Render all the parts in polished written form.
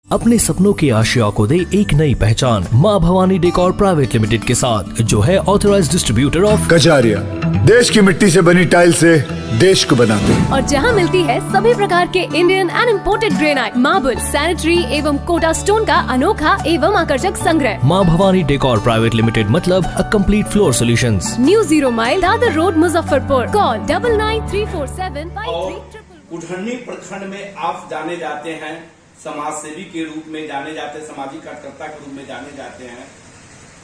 अपने सपनों की आशिया को दे एक नई पहचान माँ भवानी डेकोर प्राइवेट लिमिटेड के साथ, जो है ऑथराइज्ड डिस्ट्रीब्यूटर ऑफ कजारिया। देश की मिट्टी से बनी टाइल से देश को बनाते हैं। और जहाँ मिलती है सभी प्रकार के Indian and imported granite, marble, sanitary एवं कोटा स्टोन का अनोखा एवं आकर्षक संग्रह। माँ भवानी डेकोर प्राइवेट लिमिटेड मतलब a complete floor solutions. New 0 mile Dadar road, Muzaffarpur. Call 99347533। उठन्नी प्रखंड में आप जाने जाते हैं, समाज सेवी के रूप में जाने जाते हैं, सामाजिक कार्यकर्ता के रूप में जाने जाते हैं।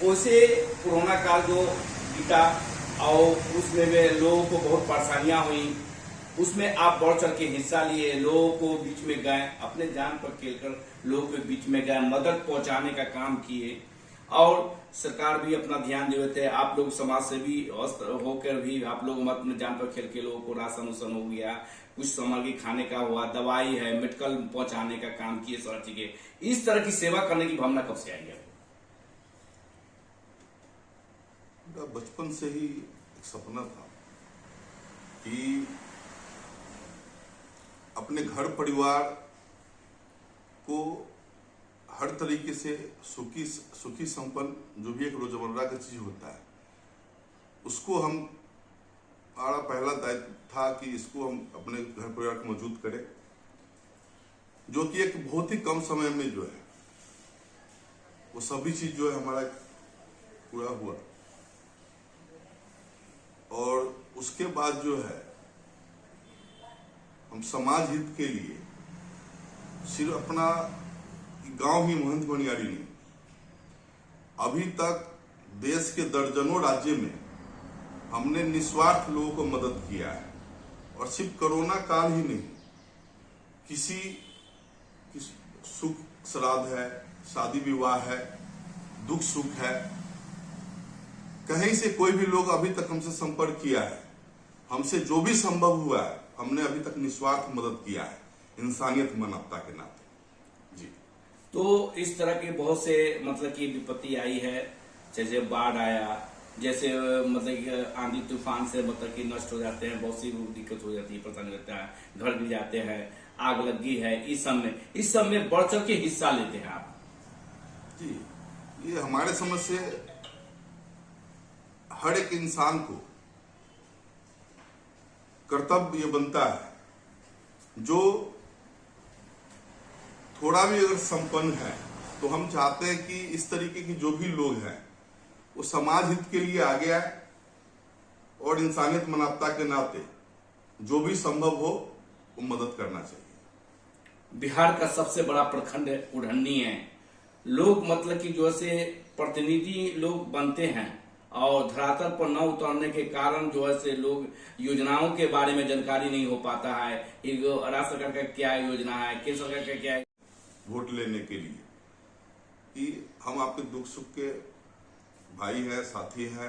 वैसे कोरोना काल जो बीता और उसमें वे लोगों को बहुत परेशानियां हुई, उसमें आप बढ़ चढ़ के हिस्सा लिए, लोगों को बीच में गए, अपने जान पर खेलकर लोगों के बीच में गए, मदद पहुंचाने का काम किए। और सरकार भी अपना ध्यान दे रहे थे। आप लोग समाज सेवी होकर भी आप लोग अपने जान पर खेल के लोगों को राशन उसन हो गया, कुछ सामग्री खाने का हुआ, दवाई है, मेडिकल पहुंचाने का काम किए, सारी चीजें। इस तरह की सेवा करने की भावना कब से आई है? बचपन से ही एक सपना था कि अपने घर परिवार को हर तरीके से सुखी संपन्न, जो भी एक रोजमर्रा की चीज होता है, उसको हमारा पहला दायित्व था कि इसको हम अपने घर परिवार को मौजूद करें, जो कि एक बहुत ही कम समय में जो है वो सभी चीज जो है हमारा पूरा हुआ। और उसके बाद जो है हम समाज हित के लिए सिर्फ अपना गांव ही महंत बनियारी नहीं, अभी तक देश के दर्जनों राज्य में हमने निस्वार्थ लोगों को मदद किया है। और सिर्फ कोरोना काल ही नहीं, किसी सुख श्राद्ध है, शादी विवाह है, दुख सुख है, कहीं से कोई भी लोग अभी तक हमसे संपर्क किया है, हमसे जो भी संभव हुआ है हमने अभी तक निस्वार्थ मदद किया है, इंसानियत मानवता के नाते। जी। तो इस तरह के बहुत से मतलब की विपत्ति आई है, जैसे बाढ़ आया, जैसे मतलब कि आंधी तूफान से मतलब कि नष्ट हो जाते हैं, बहुत सी दिक्कत हो जाती है, परेशानी रहता है, घर गिर जाते हैं, आग लगी है, इस सब में बढ़ चढ़ के हिस्सा लेते हैं आप? जी, ये हमारे समझ से हर एक इंसान को कर्तव्य बनता है, जो थोड़ा भी अगर संपन्न है तो हम चाहते हैं कि इस तरीके की जो भी लोग हैं वो समाज हित के लिए आगे आए और इंसानियत मानवता के नाते जो भी संभव हो वो मदद करना चाहिए। बिहार का सबसे बड़ा प्रखंड उढ़न्नी है। लोग मतलब कि जो से प्रतिनिधि लोग बनते हैं और धरातल पर न उतरने के कारण जो है से लोग योजनाओं के बारे में जानकारी नहीं हो पाता है। एक राज्य सरकार का क्या योजना है, केंद्र सरकार का क्या है। वोट लेने के लिए कि हम आपके दुख सुख के भाई है, साथी है,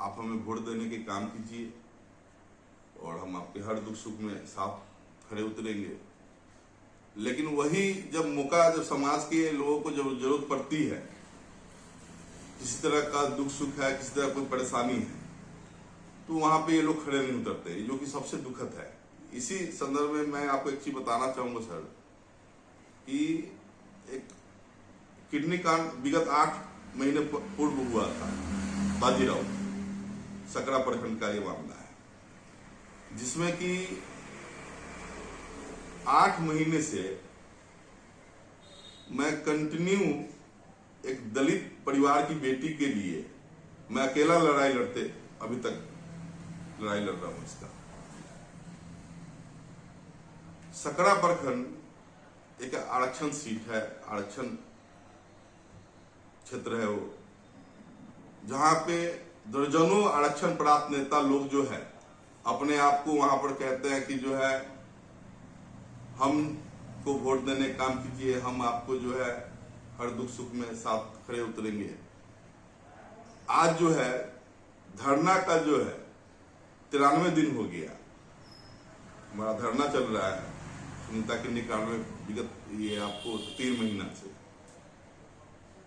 आप हमें वोट देने के काम कीजिए और हम आपके हर दुख सुख में साथ खड़े उतरेंगे। लेकिन वही जब मौका, जब समाज के लोगों को जब जरूरत पड़ती है, किसी तरह का दुख सुख है, किसी तरह कोई परेशानी है, तो वहां पे ये लोग खड़े नहीं उतरते, जो कि सबसे दुखद है। इसी संदर्भ में मैं आपको एक चीज बताना चाहूंगा सर, कि एक किडनी कांड विगत 8 महीने पूर्व हुआ था बाजीराव, सकरा प्रखंड का ये मामला है, जिसमें कि 8 महीने से मैं कंटिन्यू एक दलित परिवार की बेटी के लिए मैं अकेला लड़ाई लड़ते अभी तक लड़ाई लड़ रहा हूं। इसका सकरा प्रखंड एक आरक्षण सीट है, आरक्षण क्षेत्र है वो, जहां पे दर्जनों आरक्षण प्राप्त नेता लोग जो है अपने आप को वहां पर कहते हैं कि जो है हम को वोट देने का काम कीजिए, हम आपको जो है हर दुख सुख में साथ खड़े उतरेंगे। आज जो है धरना का जो है 93 दिन हो गया, हमारा धरना चल रहा है सुनीता के निकाल में विगत ये आपको 3 महीना से,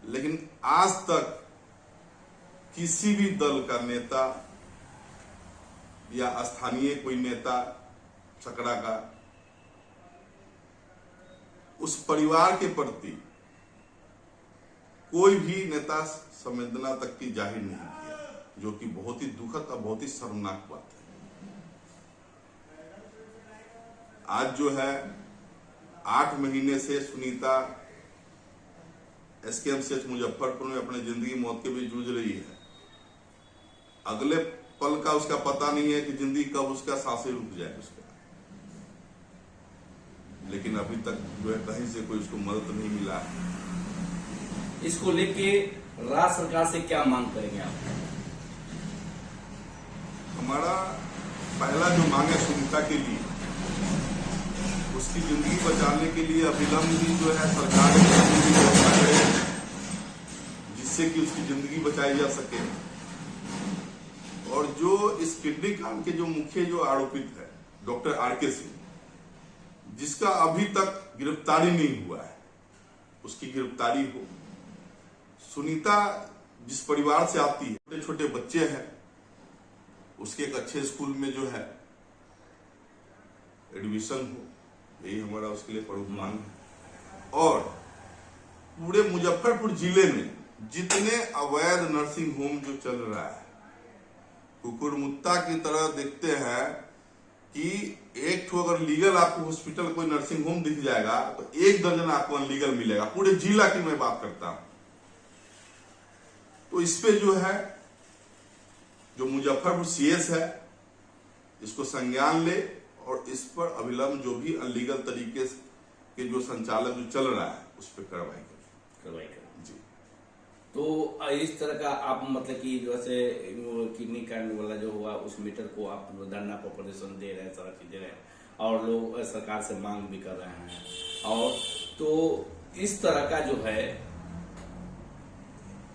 लेकिन आज तक किसी भी दल का नेता या स्थानीय कोई नेता सकरा का उस परिवार के प्रति कोई भी नेता संवेदना तक की जाहिर नहीं किया, जो कि बहुत ही दुखद और बहुत ही शर्मनाक बात है। आज जो है 8 महीने से सुनीता SKMCH मुजफ्फरपुर में अपने जिंदगी मौत के बीच जूझ रही है। अगले पल का उसका पता नहीं है कि जिंदगी कब उसका सांसें रुक जाए उसका, लेकिन अभी तक जो है कहीं से कोई उसको मदद नहीं मिला है। इसको लेके राज्य सरकार से क्या मांग करेंगे आप? हमारा पहला जो मांग है सुनीता के लिए, उसकी जिंदगी बचाने के लिए अविलंब ही जो है सरकार व्यवस्था करे जिससे कि उसकी जिंदगी बचाई जा सके। और जो इस किडनी कांड के जो मुख्य जो आरोपित है डॉक्टर RK सिंह, जिसका अभी तक गिरफ्तारी नहीं हुआ है, उसकी गिरफ्तारी हो। सुनीता जिस परिवार से आती है, छोटे छोटे बच्चे हैं, उसके एक अच्छे स्कूल में जो है एडमिशन हो, यही हमारा उसके लिए प्रमुख मांग है। और पूरे मुजफ्फरपुर जिले में जितने अवैध नर्सिंग होम जो चल रहा है, कुकुरमुत्ता की तरह देखते हैं कि एक ठो अगर लीगल आपको हॉस्पिटल कोई नर्सिंग होम दिख जाएगा तो 1 दर्जन आपको अनलीगल मिलेगा। पूरे जिला की मैं बात करता हूं। तो इस पे जो है जो मुजफ्फरपुर CS है, इसको संज्ञान ले और इस पर अविलंब जो भी अनलीगल तरीके के जो संचालन जो चल रहा है उस पर कार्रवाई करें जी। तो इस तरह का आप मतलब कि जैसे किडनी कांड वाला जो हुआ उस मीटर को आप धरना पर प्रदर्शन दे रहे हैं, सारा चीजें रहे हैं और लोग सरकार से मांग भी कर रहे हैं। और तो इस तरह का जो है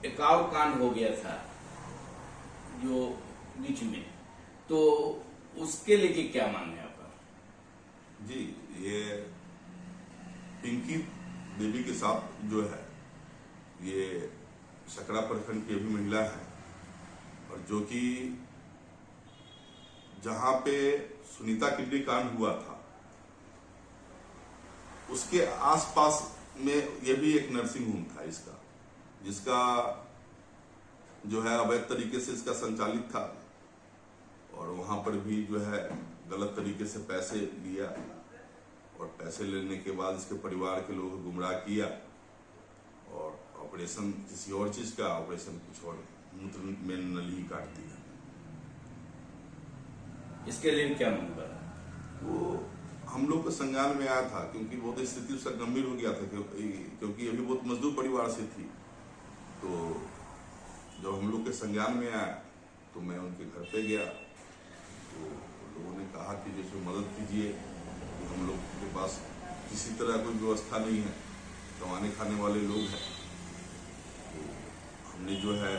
एक और कांड हो गया था जो बीच में, तो उसके लिए क्या मांग है आपका? जी, ये पिंकी देवी के साथ जो है, ये सकरा प्रखंड की भी महिला है और जो कि जहां पे सुनीता किडनी कांड हुआ था उसके आसपास में यह भी एक नर्सिंग होम था इसका, जिसका जो है अवैध तरीके से इसका संचालित था और वहां पर भी जो है गलत तरीके से पैसे लिया और पैसे लेने के बाद इसके परिवार के लोगों को गुमराह किया और ऑपरेशन किसी और चीज का, ऑपरेशन कुछ और, मूत्र में नली काट दिया। इसके लिए क्या मांग कर? वो हम लोग के संज्ञान में आया था क्योंकि बहुत स्थिति उसका गंभीर हो गया था, क्योंकि अभी बहुत मजदूर परिवार से थी। तो जब हम लोग के संज्ञान में आया तो मैं उनके घर पे गया, तो लोगों ने कहा कि जैसे मदद कीजिए, हम लोग के पास किसी तरह कोई व्यवस्था नहीं है, कमाने खाने वाले लोग हैं। तो हमने जो है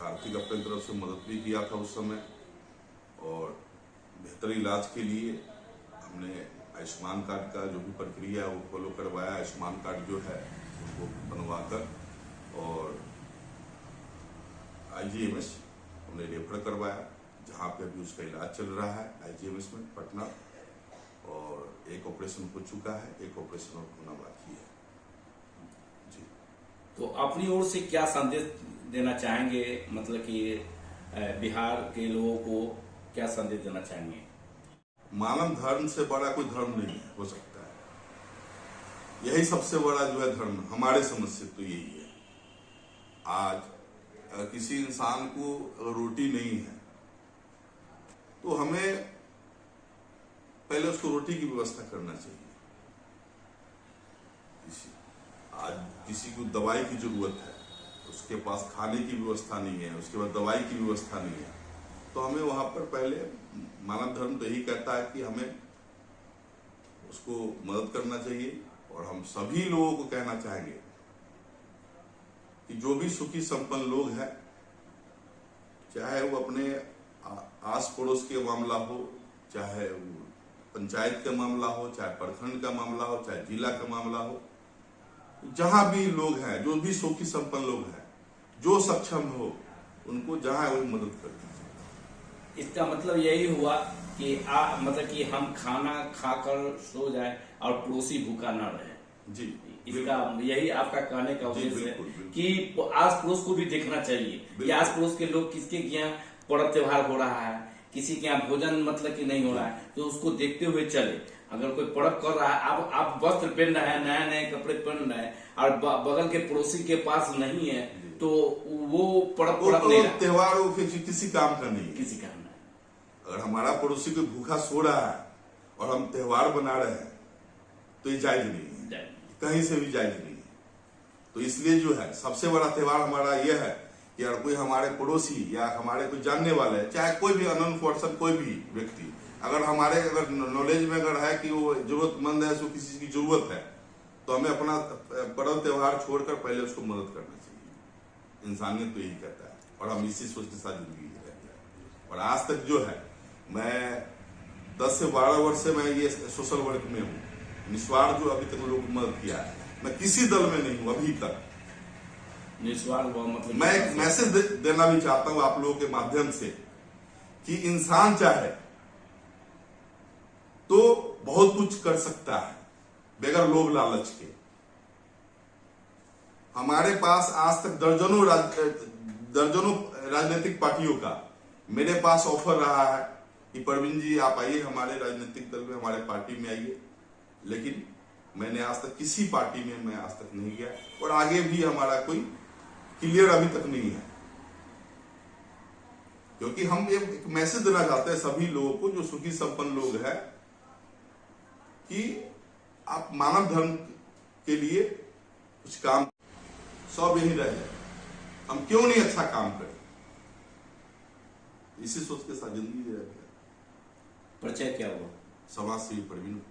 आर्थिक अपनी तरफ से मदद भी किया था उस समय और बेहतर इलाज के लिए हमने आयुष्मान कार्ड का जो भी प्रक्रिया है वो फॉलो करवाया। आयुष्मान कार्ड जो है वो बनवाकर और IGMS हमने रेफर करवाया, जहाँ पे अभी उसका इलाज चल रहा है IGMS में पटना, और एक ऑपरेशन हो चुका है, एक ऑपरेशन और होना बाकी है जी। तो अपनी ओर से क्या संदेश देना चाहेंगे, मतलब कि बिहार के लोगों को क्या संदेश देना चाहेंगे? मानव धर्म से बड़ा कोई धर्म नहीं हो सकता है, यही सबसे बड़ा जो है धर्म हमारे समझ से तो यही है। आज किसी इंसान को रोटी नहीं है तो हमें पहले उसको रोटी की व्यवस्था करना चाहिए। आज किसी को दवाई की जरूरत है, उसके पास खाने की व्यवस्था नहीं है, उसके पास दवाई की व्यवस्था नहीं है, तो हमें वहां पर पहले मानव धर्म तो यही कहता है कि हमें उसको मदद करना चाहिए। और हम सभी लोगों को कहना चाहेंगे कि जो भी सुखी संपन्न लोग हैं, चाहे वो अपने आस पड़ोस के मामला हो, चाहे वो पंचायत का मामला हो, चाहे प्रखंड का मामला हो, चाहे जिला का मामला हो, जहां भी लोग हैं, जो भी सुखी संपन्न लोग हैं, जो सक्षम हो, उनको जहां वही मदद कर दीजिए। इसका मतलब यही हुआ कि मतलब कि हम खाना खाकर सो जाए और पड़ोसी भूखा न रहे। जी, इसका यही आपका कहने का उद्देश्य है बिल्कुल, बिल्कुल। कि आस पड़ोस को भी देखना चाहिए कि आस पड़ोस के लोग किसके यहाँ पर्व त्योहार हो रहा है, किसी के यहाँ भोजन मतलब कि नहीं हो रहा है, तो उसको देखते हुए चले। अगर कोई पर्व कर रहा है, आप वस्त्र पहन रहे हैं, नए नए कपड़े पहन रहे हैं और बगल के पड़ोसी के पास नहीं है, तो वो पर्व नहीं रहा, त्योहार वो किसी काम का नहीं है, किसी काम नहीं। अगर हमारा पड़ोसी कोई भूखा सो रहा है और हम त्योहार बना रहे हैं तो ये जायज नहीं है, कहीं से भी जायज नहीं है। तो इसलिए जो है सबसे बड़ा त्योहार हमारा यह है कि अगर कोई हमारे पड़ोसी या हमारे कोई जानने वाले है, चाहे कोई भी अननोन पर्सन, कोई भी व्यक्ति, अगर नॉलेज में अगर है कि वो जरूरतमंद है, उसको किसी चीज की जरूरत है, तो हमें अपना पर्व त्योहार छोड़कर पहले उसको मदद करना चाहिए। इंसानियत तो यही कहता है और हम इसी सोच के साथ जिंदगी जी रहे हैं। और आज तक जो है मैं 10 से 12 वर्ष से मैं ये सोशल वर्क में हूँ, निस्वार्थ जो अभी तक लोगों को मदद किया है। मैं किसी दल में नहीं हूँ अभी तक। निस्वार्थ मतलब मैं एक मैसेज देना भी चाहता हूँ आप लोगों के माध्यम से कि इंसान चाहे तो बहुत कुछ कर सकता है बगैर लोभ लालच के। हमारे पास आज तक दर्जनों राजनीतिक पार्टियों का मेरे पास ऑफर रहा है कि परवीन जी आप आइए हमारे राजनीतिक दल में, हमारे पार्टी में आइए, लेकिन मैंने आज तक किसी पार्टी में मैं आज तक नहीं गया और आगे भी हमारा कोई क्लियर अभी तक नहीं है, क्योंकि हम एक मैसेज देना चाहते हैं सभी लोगों को जो सुखी संपन्न लोग हैं कि आप मानव धर्म के लिए कुछ काम, सब यही रह जाए, हम क्यों नहीं अच्छा काम करें, इसी सोच के साथ जिंदगी जी रहे। परिचय क्या हुआ? समाज सेवी परवीन।